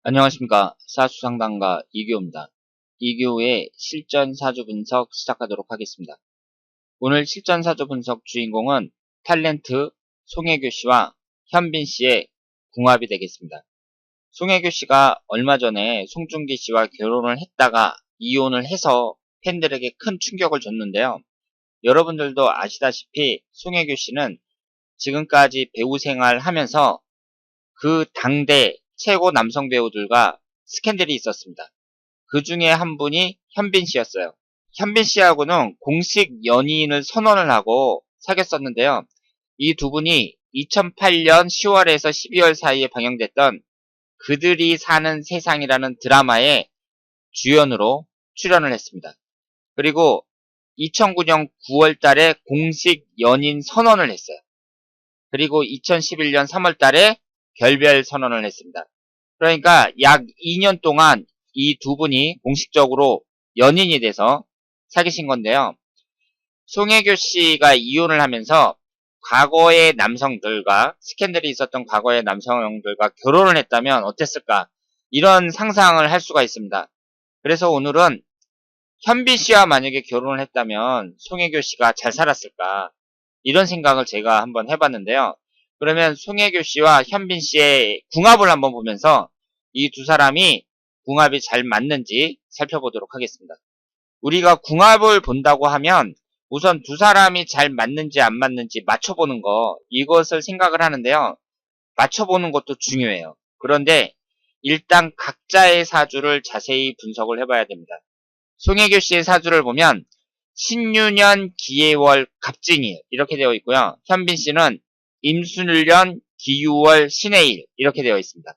안녕하십니까. 사수상담가 이규호입니다. 이규호의 실전사주 분석 시작하도록 하겠습니다. 오늘 실전사주 분석 주인공은 탤런트 송혜교 씨와 현빈 씨의 궁합이 되겠습니다. 송혜교 씨가 얼마 전에 송중기 씨와 결혼을 했다가 이혼을 해서 팬들에게 큰 충격을 줬는데요. 여러분들도 아시다시피 송혜교 씨는 지금까지 배우 생활하면서 그 당대 최고 남성 배우들과 스캔들이 있었습니다. 그 중에 한 분이 현빈 씨였어요. 현빈 씨하고는 공식 연인을 선언을 하고 사귀었었는데요. 이 두 분이 2008년 10월에서 12월 사이에 방영됐던 그들이 사는 세상이라는 드라마의 주연으로 출연을 했습니다. 그리고 2009년 9월 달에 공식 연인 선언을 했어요. 그리고 2011년 3월 달에 결별 선언을 했습니다. 그러니까 약 2년 동안 이 두 분이 공식적으로 연인이 돼서 사귀신 건데요. 송혜교 씨가 이혼을 하면서 과거의 남성들과 스캔들이 있었던 과거의 남성들과 결혼을 했다면 어땠을까? 이런 상상을 할 수가 있습니다. 그래서 오늘은 현빈 씨와 만약에 결혼을 했다면 송혜교 씨가 잘 살았을까? 이런 생각을 제가 한번 해봤는데요. 그러면 송혜교 씨와 현빈 씨의 궁합을 한번 보면서 이 두 사람이 궁합이 잘 맞는지 살펴보도록 하겠습니다. 우리가 궁합을 본다고 하면 우선 두 사람이 잘 맞는지 안 맞는지 맞춰보는 거, 이것을 생각을 하는데요. 맞춰보는 것도 중요해요. 그런데 일단 각자의 사주를 자세히 분석을 해봐야 됩니다. 송혜교 씨의 사주를 보면 신유년 기해월 갑진일 이렇게 되어 있고요. 현빈 씨는 임술년 기유월 신해일 이렇게 되어 있습니다.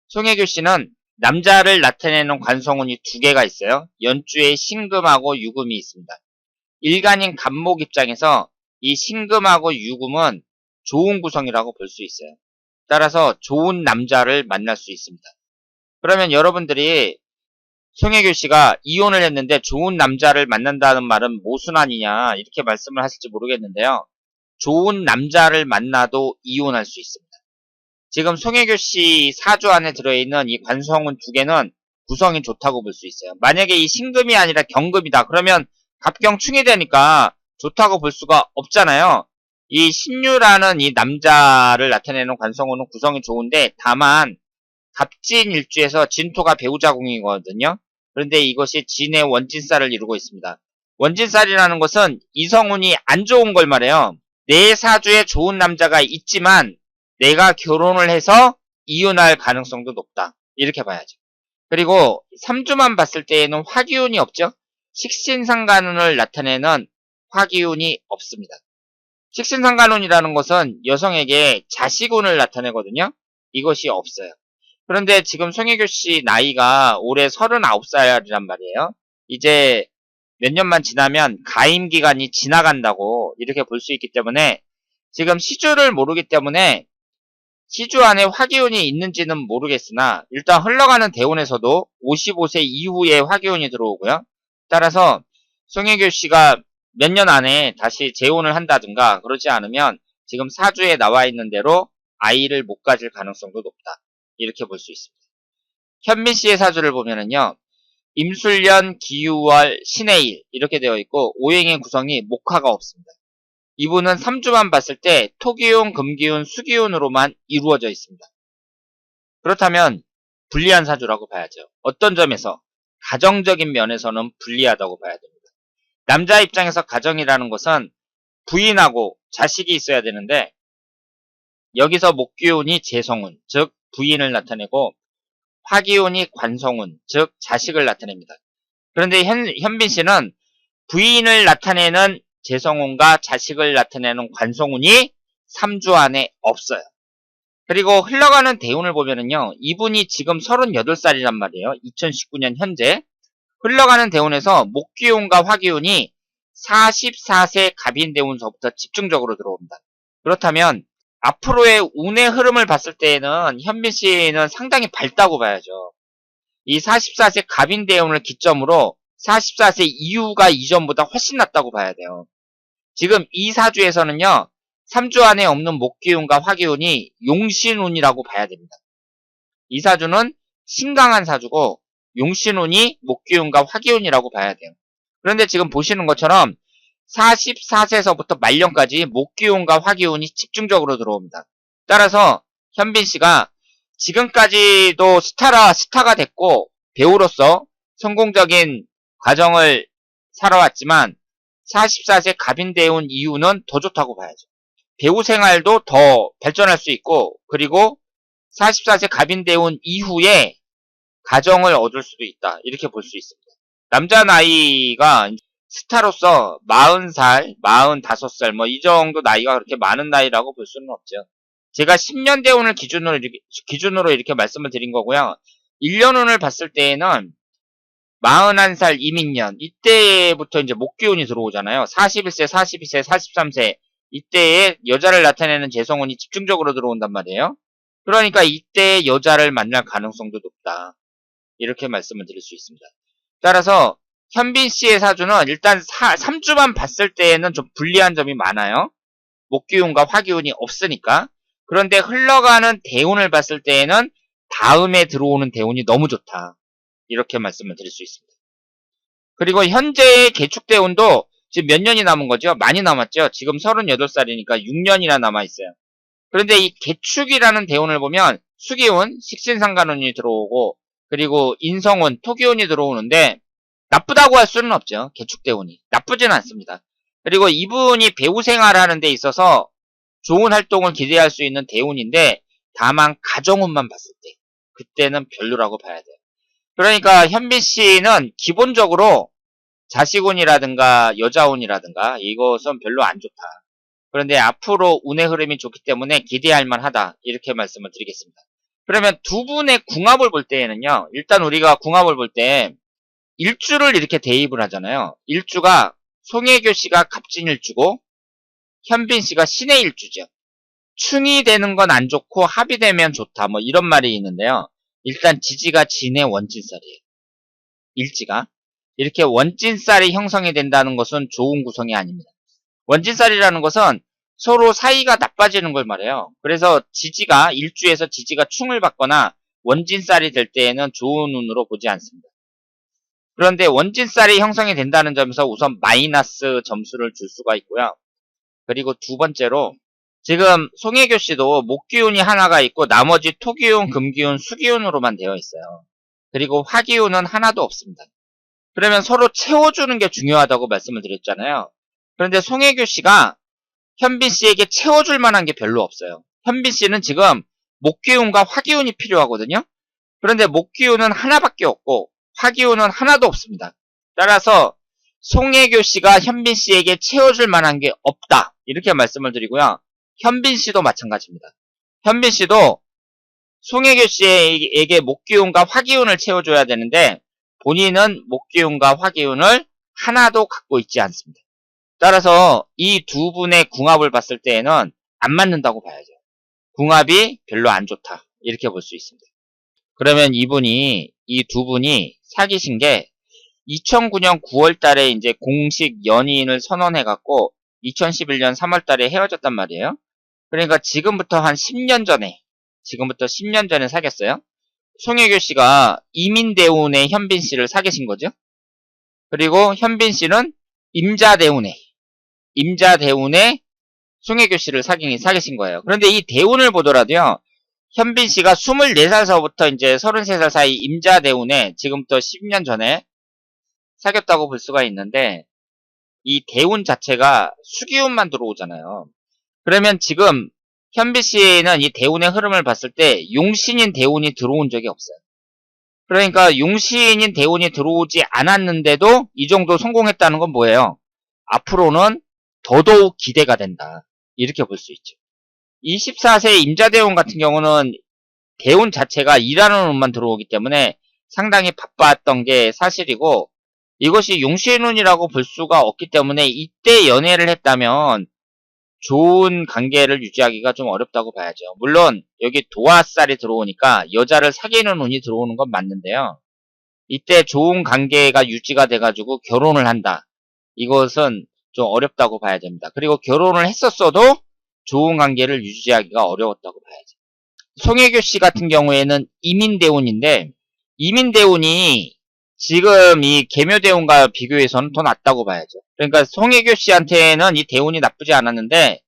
송혜교 씨는 남자를 나타내는 관성운이 두 개가 있어요. 연주에 신금하고 유금이 있습니다. 일간인 갑목 입장에서 이 신금하고 유금은 좋은 구성이라고 볼 수 있어요. 따라서 좋은 남자를 만날 수 있습니다. 그러면 여러분들이 송혜교 씨가 이혼을 했는데 좋은 남자를 만난다는 말은 모순아니냐 이렇게 말씀을 하실지 모르겠는데요. 좋은 남자를 만나도 이혼할 수 있습니다. 지금 송혜교 씨 사주 안에 들어있는 이 관성운 두 개는 구성이 좋다고 볼 수 있어요. 만약에 이 신금이 아니라 경금이다. 그러면 갑경충이 되니까 좋다고 볼 수가 없잖아요. 이 신유라는 이 남자를 나타내는 관성운은 구성이 좋은데 다만 갑진일주에서 진토가 배우자궁이거든요. 그런데 이것이 진의 원진살을 이루고 있습니다. 원진살이라는 것은 이성운이 안 좋은 걸 말해요. 내 사주에 좋은 남자가 있지만 내가 결혼을 해서 이혼할 가능성도 높다. 이렇게 봐야죠. 그리고 3주만 봤을 때에는 화기운이 없죠. 식신상간운을 나타내는 화기운이 없습니다. 식신상간운이라는 것은 여성에게 자식운을 나타내거든요. 이것이 없어요. 그런데 지금 송혜교 씨 나이가 올해 39살이란 말이에요. 이제 몇 년만 지나면 가임 기간이 지나간다고 이렇게 볼 수 있기 때문에 지금 시주를 모르기 때문에 시주 안에 화기운이 있는지는 모르겠으나 일단 흘러가는 대운에서도 55세 이후에 화기운이 들어오고요. 따라서 송혜교 씨가 몇 년 안에 다시 재혼을 한다든가 그러지 않으면 지금 사주에 나와 있는 대로 아이를 못 가질 가능성도 높다. 이렇게 볼 수 있습니다. 현빈 씨의 사주를 보면은요. 임술년, 기유월, 신해일 이렇게 되어 있고 오행의 구성이 목화가 없습니다. 이분은 3주만 봤을 때 토기운, 금기운, 수기운으로만 이루어져 있습니다. 그렇다면 불리한 사주라고 봐야죠. 어떤 점에서? 가정적인 면에서는 불리하다고 봐야 됩니다. 남자 입장에서 가정이라는 것은 부인하고 자식이 있어야 되는데 여기서 목기운이 재성운, 즉 부인을 나타내고 화기운이 관성운, 즉 자식을 나타냅니다. 그런데 현빈 씨는 부인을 나타내는 재성운과 자식을 나타내는 관성운이 3주 안에 없어요. 그리고 흘러가는 대운을 보면은요. 이분이 지금 38살이란 말이에요. 2019년 현재. 흘러가는 대운에서 목기운과 화기운이 44세 갑인대운서부터 집중적으로 들어옵니다. 그렇다면 앞으로의 운의 흐름을 봤을 때에는 현빈 씨는 상당히 밝다고 봐야죠. 이 44세 갑인대운을 기점으로 44세 이후가 이전보다 훨씬 낫다고 봐야 돼요. 지금 이 사주에서는요. 3주 안에 없는 목기운과 화기운이 용신운이라고 봐야 됩니다. 이 사주는 신강한 사주고 용신운이 목기운과 화기운이라고 봐야 돼요. 그런데 지금 보시는 것처럼 44세서부터 말년까지 목기운과 화기운이 집중적으로 들어옵니다. 따라서 현빈 씨가 지금까지도 스타가 됐고 배우로서 성공적인 과정을 살아왔지만 44세 갑인대운 이후는 더 좋다고 봐야죠. 배우 생활도 더 발전할 수 있고 그리고 44세 갑인대운 이후에 가정을 얻을 수도 있다. 이렇게 볼 수 있습니다. 남자 나이가 스타로서 40살, 45살 뭐 이 정도 나이가 그렇게 많은 나이라고 볼 수는 없죠. 제가 10년 대운을 기준으로 이렇게 말씀을 드린 거고요. 1년 운을 봤을 때에는 41살 이민년 이때부터 이제 목기운이 들어오잖아요. 41세, 42세, 43세 이때에 여자를 나타내는 재성운이 집중적으로 들어온단 말이에요. 그러니까 이때 여자를 만날 가능성도 높다. 이렇게 말씀을 드릴 수 있습니다. 따라서 현빈 씨의 사주는 일단 3주만 봤을 때에는 좀 불리한 점이 많아요. 목기운과 화기운이 없으니까. 그런데 흘러가는 대운을 봤을 때에는 다음에 들어오는 대운이 너무 좋다. 이렇게 말씀을 드릴 수 있습니다. 그리고 현재의 개축대운도 지금 몇 년이 남은 거죠? 많이 남았죠? 지금 38살이니까 6년이나 남아있어요. 그런데 이 개축이라는 대운을 보면 수기운, 식신상간운이 들어오고 그리고 인성운, 토기운이 들어오는데 나쁘다고 할 수는 없죠. 개축대운이. 나쁘진 않습니다. 그리고 이분이 배우 생활하는 데 있어서 좋은 활동을 기대할 수 있는 대운인데 다만 가정운만 봤을 때 그때는 별로라고 봐야 돼요. 그러니까 현빈 씨는 기본적으로 자식운이라든가 여자운이라든가 이것은 별로 안 좋다. 그런데 앞으로 운의 흐름이 좋기 때문에 기대할 만하다. 이렇게 말씀을 드리겠습니다. 그러면 두 분의 궁합을 볼 때에는요. 일단 우리가 궁합을 볼 때 일주를 이렇게 대입을 하잖아요. 일주가 송혜교 씨가 갑진일주고 현빈 씨가 신의 일주죠. 충이 되는 건 안 좋고 합이 되면 좋다. 뭐 이런 말이 있는데요. 일단 지지가 진의 원진살이에요. 일지가. 이렇게 원진살이 형성이 된다는 것은 좋은 구성이 아닙니다. 원진살이라는 것은 서로 사이가 나빠지는 걸 말해요. 그래서 지지가 일주에서 지지가 충을 받거나 원진살이 될 때에는 좋은 운으로 보지 않습니다. 그런데 원진살이 형성이 된다는 점에서 우선 마이너스 점수를 줄 수가 있고요. 그리고 두 번째로 지금 송혜교 씨도 목기운이 하나가 있고 나머지 토기운, 금기운, 수기운으로만 되어 있어요. 그리고 화기운은 하나도 없습니다. 그러면 서로 채워주는 게 중요하다고 말씀을 드렸잖아요. 그런데 송혜교 씨가 현빈 씨에게 채워줄 만한 게 별로 없어요. 현빈 씨는 지금 목기운과 화기운이 필요하거든요. 그런데 목기운은 하나밖에 없고 화기운은 하나도 없습니다. 따라서 송혜교 씨가 현빈 씨에게 채워줄 만한 게 없다. 이렇게 말씀을 드리고요. 현빈 씨도 마찬가지입니다. 현빈 씨도 송혜교 씨에게 목기운과 화기운을 채워줘야 되는데 본인은 목기운과 화기운을 하나도 갖고 있지 않습니다. 따라서 이 두 분의 궁합을 봤을 때에는 안 맞는다고 봐야죠. 궁합이 별로 안 좋다. 이렇게 볼 수 있습니다. 그러면 이 두 분이 사귀신 게 2009년 9월 달에 이제 공식 연인을 선언해갖고 2011년 3월 달에 헤어졌단 말이에요. 그러니까 지금부터 10년 전에 사귀었어요. 송혜교 씨가 이민대운의 현빈 씨를 사귀신 거죠. 그리고 현빈 씨는 임자대운의 송혜교 씨를 사귀신 거예요. 그런데 이 대운을 보더라도요. 현빈 씨가 24살서부터 이제 33살 사이 임자대운에 지금부터 10년 전에 사귀었다고 볼 수가 있는데 이 대운 자체가 수기운만 들어오잖아요. 그러면 지금 현빈 씨는 이 대운의 흐름을 봤을 때 용신인 대운이 들어온 적이 없어요. 그러니까 용신인 대운이 들어오지 않았는데도 이 정도 성공했다는 건 뭐예요? 앞으로는 더더욱 기대가 된다. 이렇게 볼 수 있죠. 24세 임자대운 같은 경우는 대운 자체가 일하는 운만 들어오기 때문에 상당히 바빴던 게 사실이고 이것이 용신운이라고 볼 수가 없기 때문에 이때 연애를 했다면 좋은 관계를 유지하기가 좀 어렵다고 봐야죠. 물론 여기 도화살이 들어오니까 여자를 사귀는 운이 들어오는 건 맞는데요. 이때 좋은 관계가 유지가 돼가지고 결혼을 한다. 이것은 좀 어렵다고 봐야 됩니다. 그리고 결혼을 했었어도 좋은 관계를 유지하기가 어려웠다고 봐야죠. 송혜교 씨 같은 경우에는 이민대운인데 이민대운이 지금 이 계묘대운과 비교해서는 더 낫다고 봐야죠. 그러니까 송혜교 씨한테는 이 대운이 나쁘지 않았는데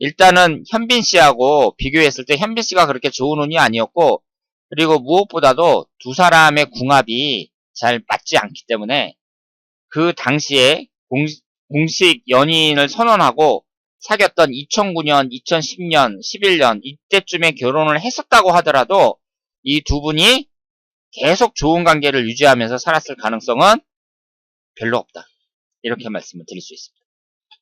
일단은 현빈 씨하고 비교했을 때 현빈 씨가 그렇게 좋은 운이 아니었고, 그리고 무엇보다도 두 사람의 궁합이 잘 맞지 않기 때문에 그 당시에 공식 연인을 선언하고 사귀었던 2009년, 2010년, 11년 이때쯤에 결혼을 했었다고 하더라도 이 두 분이 계속 좋은 관계를 유지하면서 살았을 가능성은 별로 없다. 이렇게 말씀을 드릴 수 있습니다.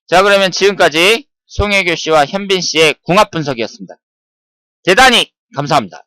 자, 그러면 지금까지 송혜교 씨와 현빈 씨의 궁합 분석이었습니다. 대단히 감사합니다.